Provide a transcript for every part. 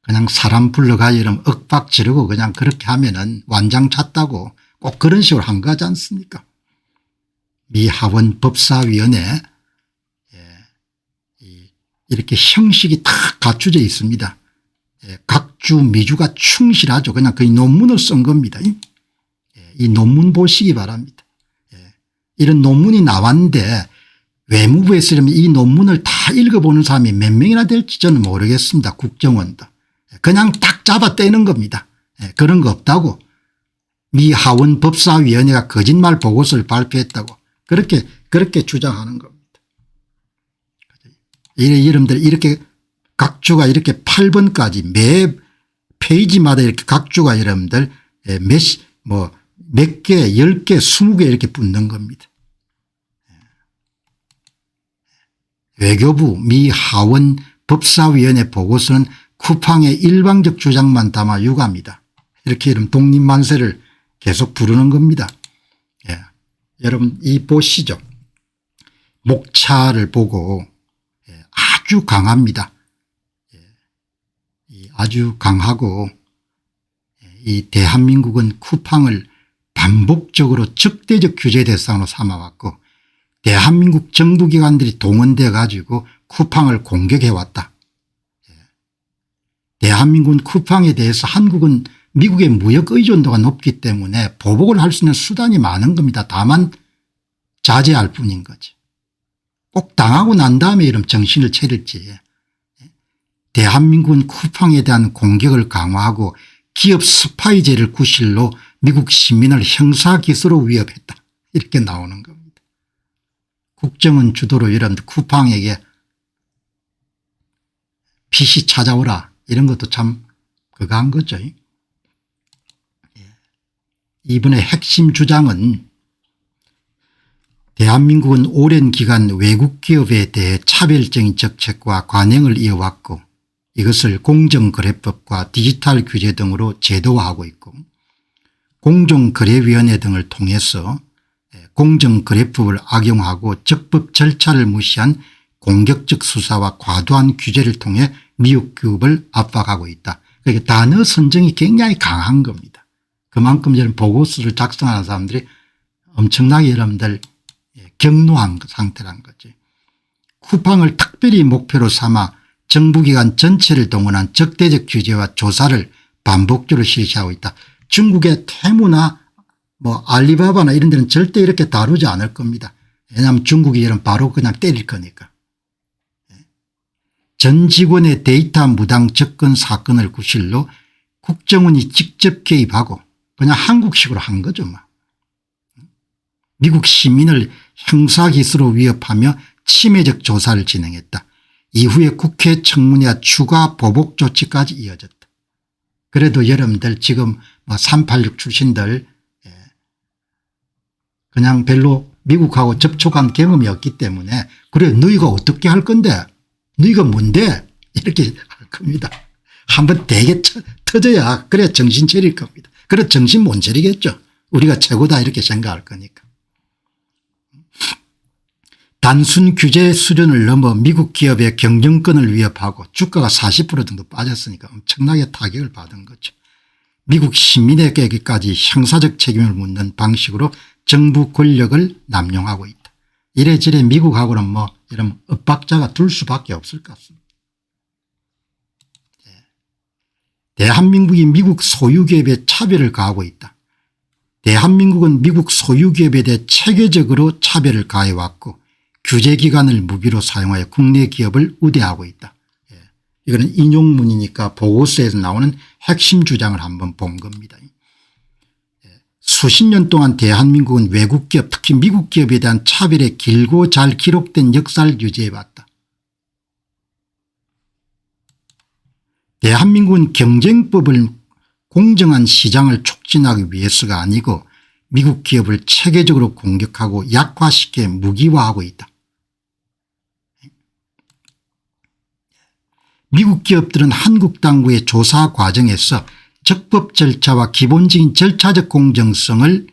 그냥 사람 불러가 이러면 억박 지르고 그냥 그렇게 하면은 완장 찼다고 꼭 그런 식으로 한 거지 않습니까? 미 하원 법사위원회 이렇게 형식이 다 갖춰져 있습니다. 각 주 미주가 충실하죠. 그냥 거의 논문을 쓴 겁니다. 이 논문 보시기 바랍니다. 이런 논문이 나왔는데 외무부에서 이러면 이 논문을 다 읽어보는 사람이 몇 명이나 될지 저는 모르겠습니다. 국정원도. 그냥 딱 잡아 떼는 겁니다. 그런 거 없다고. 미 하원 법사위원회가 거짓말 보고서를 발표했다고 그렇게 주장하는 겁니다. 이름들 이렇게 각 주가 이렇게 8번까지 매 페이지마다 이렇게 각 주가 여러분들 몇 개, 10개, 20개 이렇게 붙는 겁니다. 외교부 미 하원 법사위원회 보고서는 쿠팡의 일방적 주장만 담아 유감이다. 이렇게 이런 독립만세를 계속 부르는 겁니다. 여러분 이 보시죠. 목차를 보고 아주 강합니다. 아주 강하고 이 대한민국은 쿠팡을 반복적으로 적대적 규제 대상으로 삼아왔고 대한민국 정부기관들이 동원돼 가지고 쿠팡을 공격해 왔다. 대한민국은 쿠팡에 대해서 한국은 미국의 무역 의존도가 높기 때문에 보복을 할 수 있는 수단이 많은 겁니다. 다만 자제할 뿐인 거지. 꼭 당하고 난 다음에 이런 정신을 차릴지. 대한민국은 쿠팡에 대한 공격을 강화하고 기업 스파이제를 구실로 미국 시민을 형사기소로 위협했다. 이렇게 나오는 겁니다. 국정원 주도로 이런 쿠팡에게 PC 찾아오라 이런 것도 참 그거 한 거죠. 이번에 핵심 주장은 대한민국은 오랜 기간 외국 기업에 대해 차별적인 정책과 관행을 이어왔고 이것을 공정거래법과 디지털 규제 등으로 제도화하고 있고 공정거래위원회 등을 통해서 공정거래법을 악용하고 적법 절차를 무시한 공격적 수사와 과도한 규제를 통해 미국 기업을 압박하고 있다. 그러니까 단어 선정이 굉장히 강한 겁니다. 그만큼 이런 보고서를 작성하는 사람들이 엄청나게 여러분들 격노한 상태란 거지. 쿠팡을 특별히 목표로 삼아 정부기관 전체를 동원한 적대적 규제와 조사를 반복적으로 실시하고 있다. 중국의 테무나 알리바바나 이런 데는 절대 이렇게 다루지 않을 겁니다. 왜냐하면 중국이 이런 바로 그냥 때릴 거니까. 전 직원의 데이터 무당 접근 사건을 구실로 국정원이 직접 개입하고 그냥 한국식으로 한 거죠. 미국 시민을 형사기소로 위협하며 침해적 조사를 진행했다. 이후에 국회 청문회와 추가 보복 조치까지 이어졌다. 그래도 여러분들 지금 386 출신들 그냥 별로 미국하고 접촉한 경험이 없기 때문에 그래 너희가 어떻게 할 건데 너희가 뭔데 이렇게 할 겁니다. 한번 되게 터져야 그래 정신 차릴 겁니다. 그래 정신 못 차리겠죠. 우리가 최고다 이렇게 생각할 거니까. 단순 규제 수준을 넘어 미국 기업의 경영권을 위협하고 주가가 40% 정도 빠졌으니까 엄청나게 타격을 받은 거죠. 미국 시민에게까지 형사적 책임을 묻는 방식으로 정부 권력을 남용하고 있다. 이래저래 미국하고는 이런 엇박자가 둘 수밖에 없을 것 같습니다. 대한민국이 미국 소유기업에 차별을 가하고 있다. 대한민국은 미국 소유기업에 대해 체계적으로 차별을 가해왔고 규제기관을 무기로 사용하여 국내 기업을 우대하고 있다. 이거는 인용문이니까 보고서에서 나오는 핵심 주장을 한번 본 겁니다. 수십 년 동안 대한민국은 외국 기업 특히 미국 기업에 대한 차별에 길고 잘 기록된 역사를 유지해왔다. 대한민국은 경쟁법을 공정한 시장을 촉진하기 위해서가 아니고 미국 기업을 체계적으로 공격하고 약화시켜 무기화하고 있다. 미국 기업들은 한국 당국의 조사 과정에서 적법 절차와 기본적인 절차적 공정성을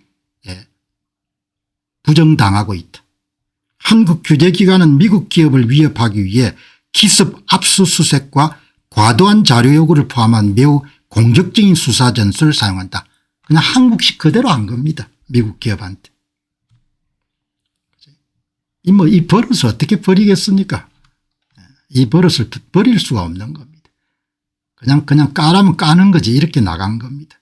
부정당하고 있다. 한국 규제기관은 미국 기업을 위협하기 위해 기습 압수수색과 과도한 자료 요구를 포함한 매우 공격적인 수사 전술을 사용한다. 그냥 한국식 그대로 한 겁니다. 미국 기업한테. 이 버릇을 어떻게 버리겠습니까? 이 버릇을 버릴 수가 없는 겁니다. 그냥 까라면 까는 거지 이렇게 나간 겁니다.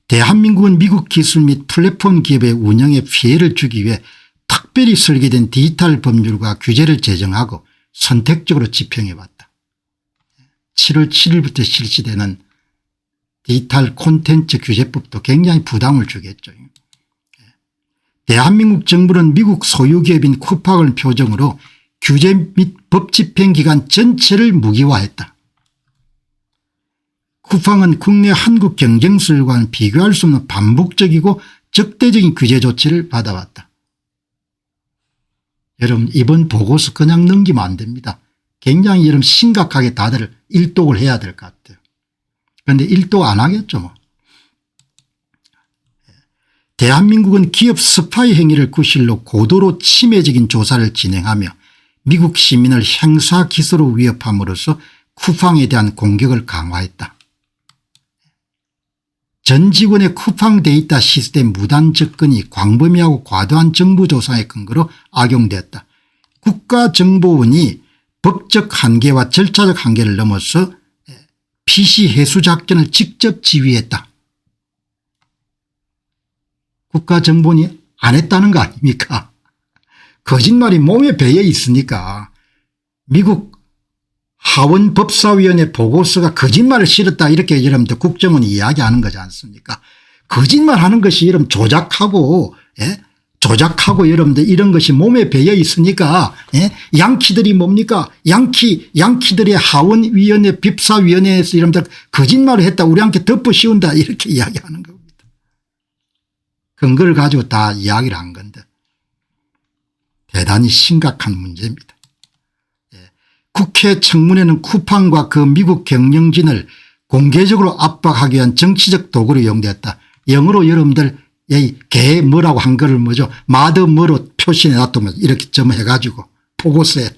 대한민국은 미국 기술 및 플랫폼 기업의 운영에 피해를 주기 위해 특별히 설계된 디지털 법률과 규제를 제정하고 선택적으로 집행해 왔다. 7월 7일부터 실시되는 디지털 콘텐츠 규제법도 굉장히 부담을 주겠죠. 대한민국 정부는 미국 소유기업인 쿠팡을 표정으로 규제 및 법 집행 기간 전체를 무기화했다. 쿠팡은 국내 한국 경쟁수들과는 비교할 수 없는 반복적이고 적대적인 규제 조치를 받아왔다. 여러분 이번 보고서 그냥 넘기면 안 됩니다. 굉장히 여러분 심각하게 다들 일독을 해야 될 것 같아요. 그런데 일독 안 하겠죠 뭐. 대한민국은 기업 스파이 행위를 구실로 고도로 침해적인 조사를 진행하며 미국 시민을 형사 기소로 위협함으로써 쿠팡에 대한 공격을 강화했다. 전 직원의 쿠팡 데이터 시스템 무단 접근이 광범위하고 과도한 정부 조사의 근거로 악용되었다. 국가정보원이 법적 한계와 절차적 한계를 넘어서 PC 해수 작전을 직접 지휘했다. 국가정보원이 안 했다는 거 아닙니까? 거짓말이 몸에 배어 있으니까 미국 하원법사위원회 보고서가 거짓말을 실었다 이렇게 여러분들 국정원이 이야기하는 거지 않습니까? 거짓말하는 것이 여러분 조작하고 조작하고 여러분들 이런 것이 몸에 배어 있으니까 양키들이 뭡니까? 양키들의 하원위원회 법사위원회에서 여러분들 거짓말을 했다 우리한테 덮어 씌운다 이렇게 이야기하는 겁니다. 근거를 가지고 다 이야기를 한 건데 대단히 심각한 문제입니다. 국회 청문회는 쿠팡과 그 미국 경영진을 공개적으로 압박하기 위한 정치적 도구로 이용되었다. 영어로 여러분들 개 뭐라고 한글을 뭐죠 마드 뭐로 표시해 놨다면 이렇게 점해가지고 보고서에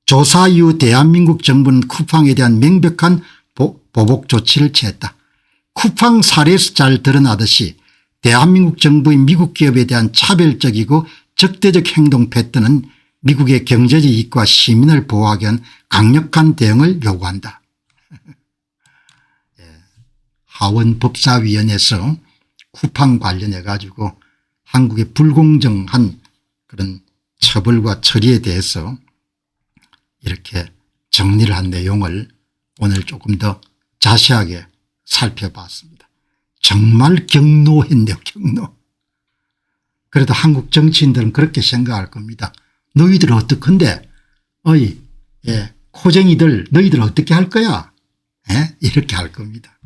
조사 이후 대한민국 정부는 쿠팡에 대한 명백한 보복 조치를 취했다. 쿠팡 사례에서 잘 드러나듯이 대한민국 정부의 미국 기업에 대한 차별적이고 적대적 행동 패턴은 미국의 경제적 이익과 시민을 보호하기 위한 강력한 대응을 요구한다. 하원법사위원회에서 쿠팡 관련해 가지고 한국의 불공정한 그런 처벌과 처리에 대해서 이렇게 정리를 한 내용을 오늘 조금 더 자세하게 살펴봤습니다. 정말 경노했네요. 경노. 그래도 한국 정치인들은 그렇게 생각할 겁니다. 너희들 어떡한데 코쟁이들 너희들 어떻게 할 거야 이렇게 할 겁니다.